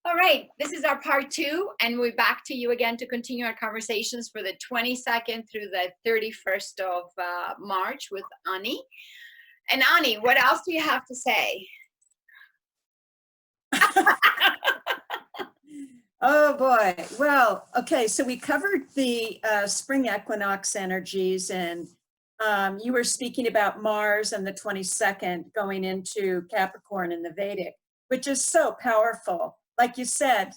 All right, this is our part two, and we're back to you again to continue our conversations for the 22nd through the 31st of March with Ani. And Ani, what else do you have to say? Oh boy. Well, okay. So we covered the spring equinox energies, and you were speaking about Mars and the 22nd going into Capricorn in the Vedic, which is so powerful. Like you said,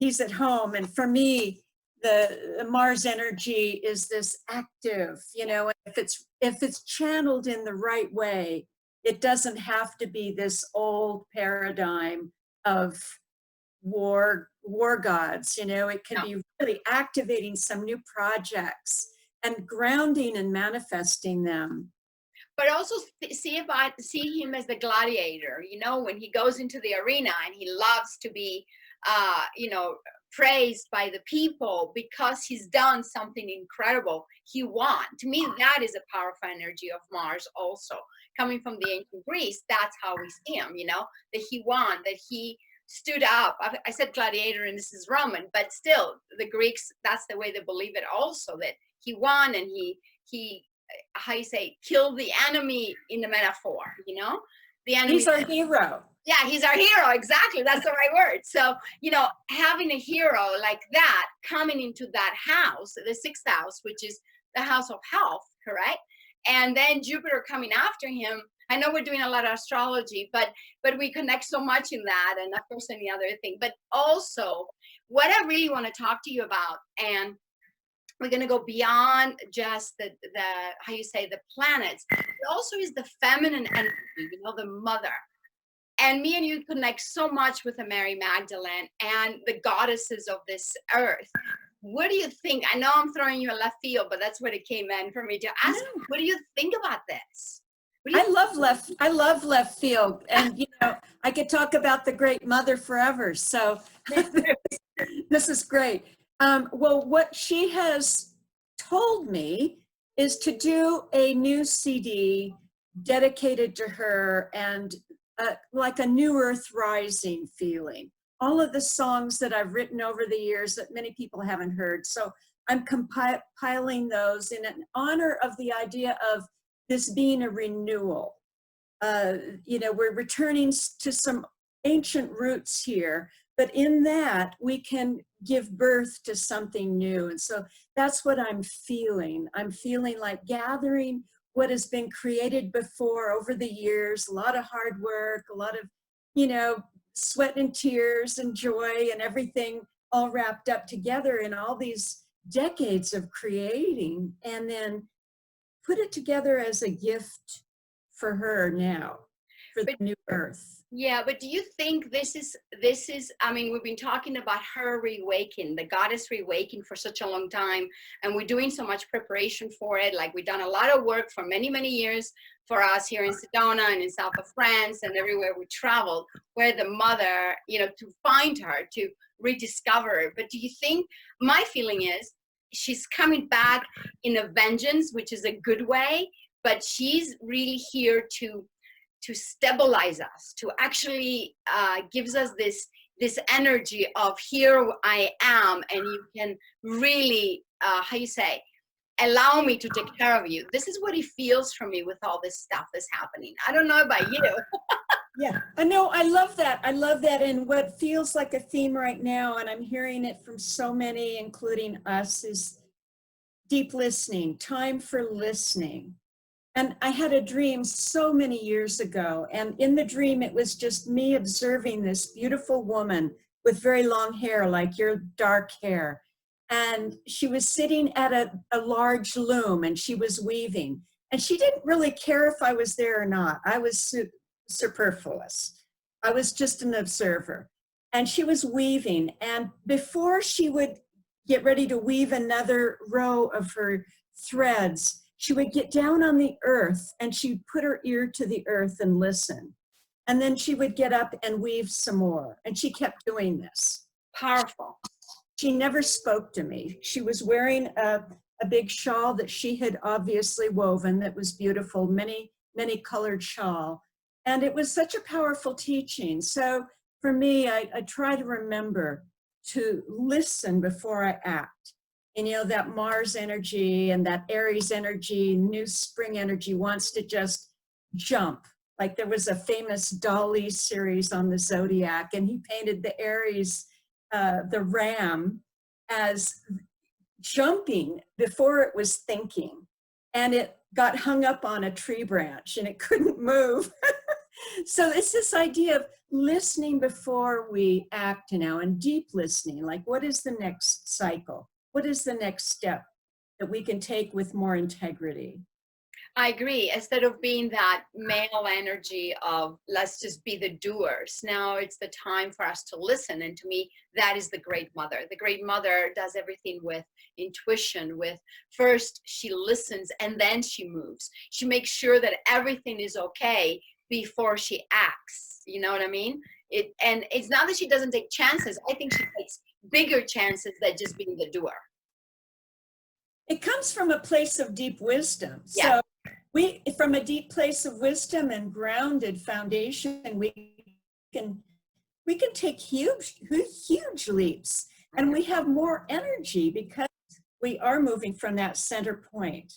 he's at home. And for me, the Mars energy is this active, if it's channeled in the right way, it doesn't have to be this old paradigm of war gods. It can be really activating some new projects and grounding and manifesting them. But also see him as the gladiator, when he goes into the arena and he loves to be praised by the people because he's done something incredible. He won. To me, that is a powerful energy of Mars also. Coming from the ancient Greece, that's how we see him, that he won, that he stood up. I said gladiator and this is Roman, but still the Greeks, that's the way they believe it also, that he won and he how you say, killed the enemy in the metaphor, the enemy. He's our hero. Yeah, he's our hero. Exactly. That's the right word. So, having a hero like that coming into that house, the sixth house, which is the house of health, correct? And then Jupiter coming after him. I know we're doing a lot of astrology, but we connect so much in that, and of course any other thing. But also, what I really want to talk to you about, and we're going to go beyond just the how you say, the planets. It also is the feminine energy, the mother. And me and you connect so much with the Mary Magdalene and the goddesses of this earth. What do you think? I know I'm throwing you a left field, but that's what it came in for me to ask. No. What do you think about this? I love left field, and I could talk about the Great Mother forever. So this is great. Well, what she has told me is to do a new CD dedicated to her, and like a new earth rising feeling. All of the songs that I've written over the years that many people haven't heard. So I'm compiling those in honor of the idea of this being a renewal. We're returning to some ancient roots here, but in that we can give birth to something new. And so that's what I'm feeling. I'm feeling like gathering what has been created before over the years, a lot of hard work, a lot of, sweat and tears and joy and everything all wrapped up together in all these decades of creating, and then put it together as a gift for her now, for the new earth. Yeah, but do you think this is, I mean, we've been talking about her rewaking, the goddess rewaking for such a long time, and we're doing so much preparation for it. Like, we've done a lot of work for many, many years for us here in Sedona and in south of France and everywhere we traveled, where the mother, to find her, to rediscover her. But do you think, my feeling is, she's coming back in a vengeance, which is a good way, but she's really here to stabilize us, to actually gives us this energy of here I am, and you can really, how you say, allow me to take care of you. This is what it feels for me with all this stuff that's happening. I don't know about you. Yeah, I know. I love that. And what feels like a theme right now, and I'm hearing it from so many, including us, is deep listening, time for listening. And I had a dream so many years ago, and in the dream, it was just me observing this beautiful woman with very long hair, like your dark hair. And she was sitting at a large loom, and she was weaving. And she didn't really care if I was there or not. I was superfluous. I was just an observer. And she was weaving. And before she would get ready to weave another row of her threads, she would get down on the earth and she'd put her ear to the earth and listen. And then she would get up and weave some more. And she kept doing this. Powerful. She never spoke to me. She was wearing a big shawl that she had obviously woven that was beautiful, many, many colored shawl. And it was such a powerful teaching. So for me, I try to remember to listen before I act. And that Mars energy and that Aries energy, new spring energy wants to just jump. Like there was a famous Dali series on the zodiac, and he painted the Aries, the ram, as jumping before it was thinking. And it got hung up on a tree branch and it couldn't move. So it's this idea of listening before we act now, and deep listening. Like, what is the next cycle? What is the next step that we can take with more integrity? I agree. Instead of being that male energy of let's just be the doers, now it's the time for us to listen. And to me, that is the great mother. The great mother does everything with intuition, with first she listens and then she moves. She makes sure that everything is okay before she acts. You know what I mean? And it's not that she doesn't take chances. I think she takes bigger chances than just being the doer. It comes from a place of deep wisdom. Yeah. So from a deep place of wisdom and grounded foundation, we can take huge leaps, and we have more energy because we are moving from that center point.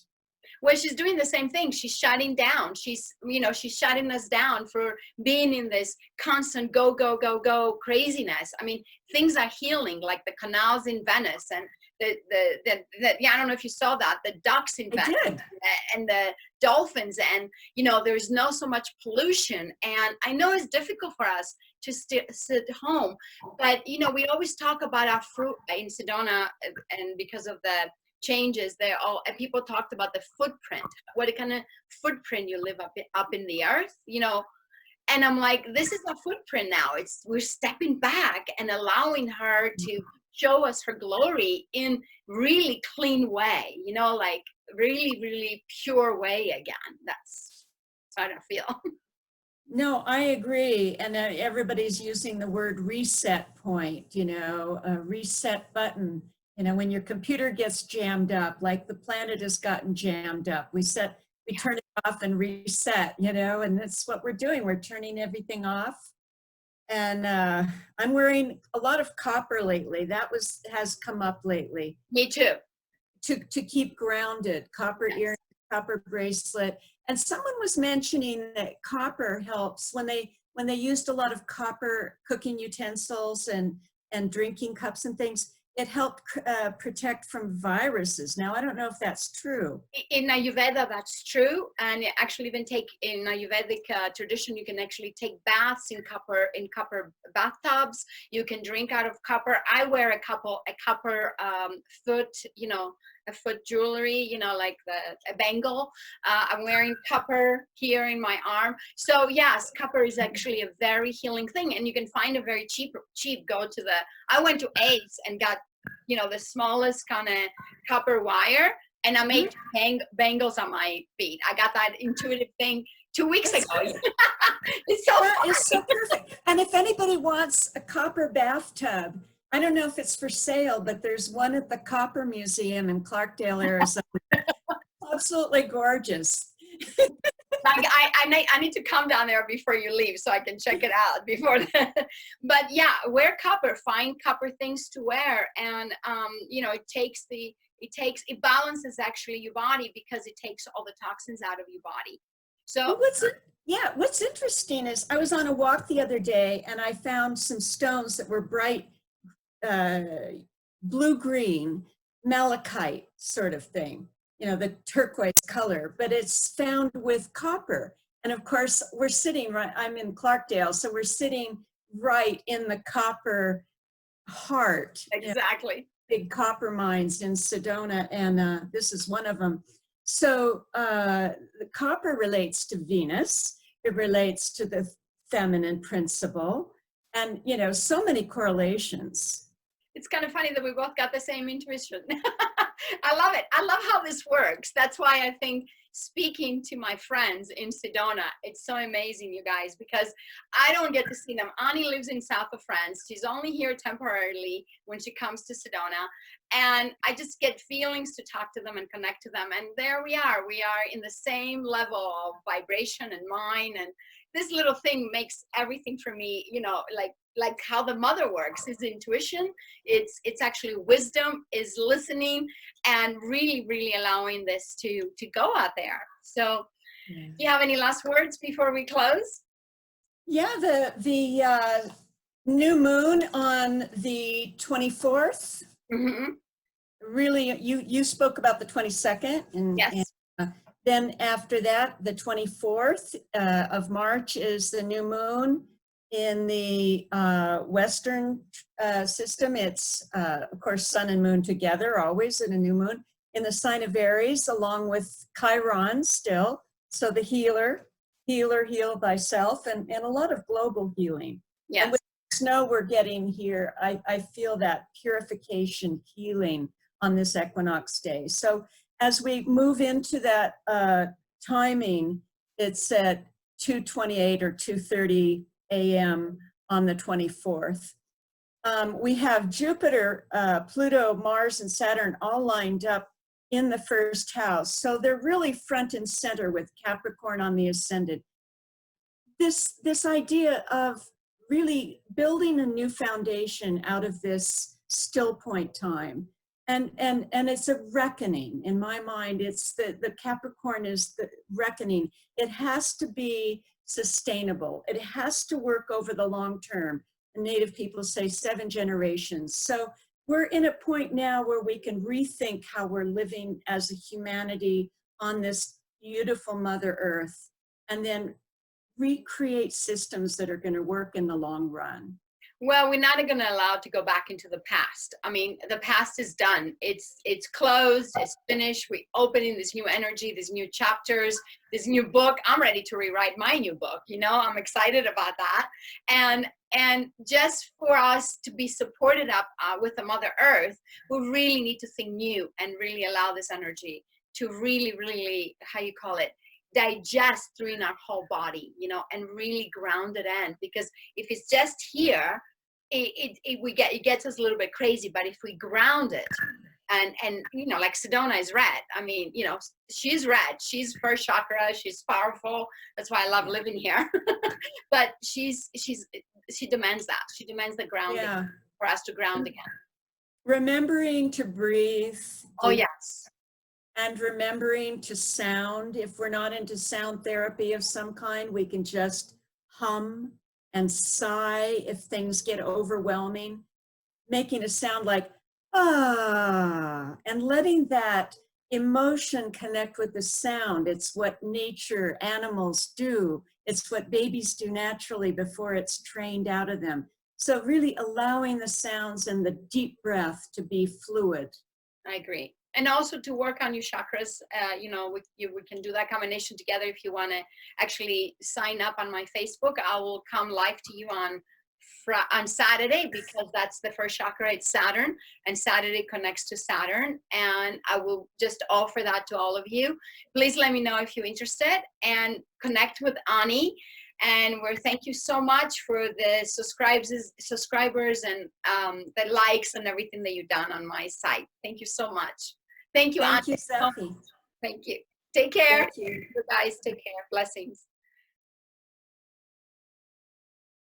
Well, she's doing the same thing. She's shutting down. She's shutting us down for being in this constant go, go, go, go craziness. I mean, things are healing, like the canals in Venice, and I don't know if you saw that, the ducks in Venice and the dolphins, and there's no so much pollution. And I know it's difficult for us to sit home, but we always talk about our fruit in Sedona, and because of the changes, and people talked about the footprint, what kind of footprint you live up in the earth, and I'm like, this is a footprint now. We're stepping back and allowing her to show us her glory in really clean way, like really, really pure way again. That's how I feel. No, I agree. And everybody's using the word reset point, a reset button. When your computer gets jammed up, like the planet has gotten jammed up, we turn it off and reset, and that's what we're doing. We're turning everything off. And I'm wearing a lot of copper lately. That has come up lately. Me too. To keep grounded, copper earring, copper bracelet. And someone was mentioning that copper helps when they used a lot of copper cooking utensils and drinking cups and things. It helped protect from viruses. Now, I don't know if that's true. In Ayurveda, that's true. And actually even in Ayurvedic tradition, you can actually take baths in copper bathtubs. You can drink out of copper. I wear a copper foot, a foot jewelry, like a bangle. I'm wearing copper here in my arm. So yes, copper is actually a very healing thing. And you can find a very cheap, I went to Ace and got, the smallest kind of copper wire, and I made bangles on my feet. I got that intuitive thing 2 weeks ago. It's so perfect. And if anybody wants a copper bathtub, I don't know if it's for sale, but there's one at the Copper Museum in Clarkdale, Arizona. Absolutely gorgeous. I need to come down there before you leave so I can check it out before that. But yeah, wear copper, find copper things to wear. And, it balances actually your body because it takes all the toxins out of your body. So what's interesting is I was on a walk the other day and I found some stones that were bright blue-green, malachite sort of thing. The turquoise color, but it's found with copper. And of course, I'm in Clarkdale, so we're sitting right in the copper heart. Exactly. Big copper mines in Sedona, and this is one of them. So the copper relates to Venus. It relates to the feminine principle, and, so many correlations. It's kind of funny that we both got the same intuition. I love it. I love how this works. That's why I think speaking to my friends in Sedona, it's so amazing, you guys, because I don't get to see them. Annie lives in south of France. She's only here temporarily when she comes to Sedona. And I just get feelings to talk to them and connect to them. And there we are. We are in the same level of vibration and mind. And, this little thing makes everything for me, you know, like how the mother works is intuition. It's actually wisdom, is listening, and really allowing this to go out there. So Yeah. do you have any last words before we close? Yeah, the new moon on the 24th. Hmm. Really, you spoke about the 22nd, and Yes. then after that, the 24th of March is the new moon in the Western system. It's, of course, sun and moon together, always in a new moon, in the sign of Aries, along with Chiron still. So the healer, heal thyself, and a lot of global healing. Yes. And with the snow we're getting here, I feel that purification, healing on this equinox day. So as we move into that timing, it's at 2:28 or 2:30 a.m. on the 24th. We have Jupiter, Pluto, Mars, and Saturn all lined up in the first house. So they're really front and center with Capricorn on the ascendant. This idea of really building a new foundation out of this still point time. And it's a reckoning in my mind. It's the Capricorn is the reckoning. It has to be sustainable. It has to work over the long term. The Native people say 7 generations. So we're in a point now where we can rethink how we're living as a humanity on this beautiful Mother Earth, and then recreate systems that are going to work in the long run. Well, we're not going to allow it to go back into the past. I mean, the past is done. It's closed. It's finished. We're opening this new energy, these new chapters, this new book. I'm ready to rewrite my new book. You know, I'm excited about that. And just for us to be supported up with the Mother Earth, we really need to think new and really allow this energy to really, how you call it, digest through in our whole body, you know, and really ground it in. Because if it's just here, it gets us a little bit crazy. But if we ground it, and you know, like Sedona is red. I mean, you know, she's red. She's first chakra. She's powerful. That's why I love living here. But she demands that. She demands the grounding, Yeah. for us to ground again. Remembering to breathe. Oh yes. And remembering to sound. If we're not into sound therapy of some kind, we can just hum and sigh if things get overwhelming. Making a sound like, ah, and letting that emotion connect with the sound. It's what nature, animals do. It's what babies do naturally before it's trained out of them. So really allowing the sounds and the deep breath to be fluid. I agree. And also to work on your chakras, you know, we can do that combination together. If you want to actually sign up on my Facebook, I will come live to you on Saturday, because that's the first chakra. It's Saturn, and Saturday connects to Saturn. And I will just offer that to all of you. Please let me know if you're interested, and connect with Ani. And thank you so much for the subscribers and the likes and everything that you've done on my site. Thank you so much. Thank you, Thank Ani. you, Sophie. Thank you. Take care. Thank you. You guys, take care. Blessings.